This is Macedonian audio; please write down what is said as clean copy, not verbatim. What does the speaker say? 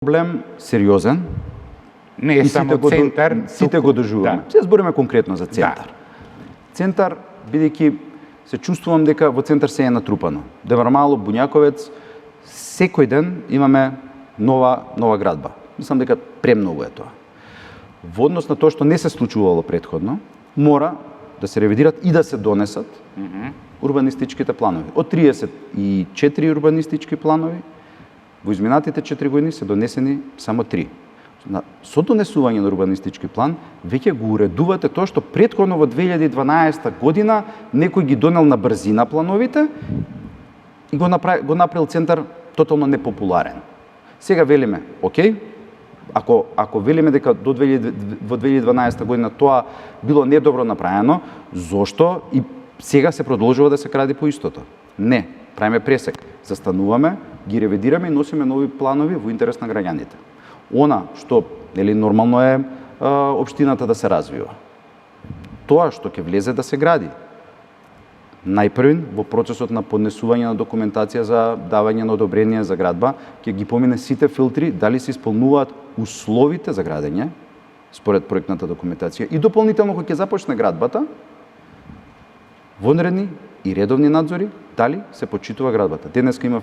Проблем сериозен. Не е само центар. Сите го доживуваме. Се збориме конкретно за центар. Центар, бидејќи се чувствувам дека во центар се е натрупано. Демармало, Буњаковец, секој ден имаме нова градба. Мислам дека премногу е тоа. Во однос на тоа што не се случувало претходно, мора да се ревидират и да се донесат урбанистичките планови. Од 34 урбанистички планови, во изминатите 4 години се донесени само 3. Со донесување на урбанистички план, веќе го уредувате тоа што претходно во 2012 година некој ги донел на брзина плановите и го направил центар тотално непопуларен. Сега велиме, окей, ако велиме дека во 2012 година тоа било недобро направено, зошто и сега се продолжува да се кради по истото? Не, правиме пресек, застануваме, ги ревидираме и носиме нови планови во интерес на граѓаните. Она што нормално е општината да се развива. Тоа што ќе влезе да се гради. Најпрвин во процесот на поднесување на документација за давање на одобрение за градба, ќе ги помине сите филтри дали се исполнуваат условите за градење според проектната документација и дополнително кога ќе започне градбата, вонредни и редовни надзори, дали се почитува градбата. Денеска има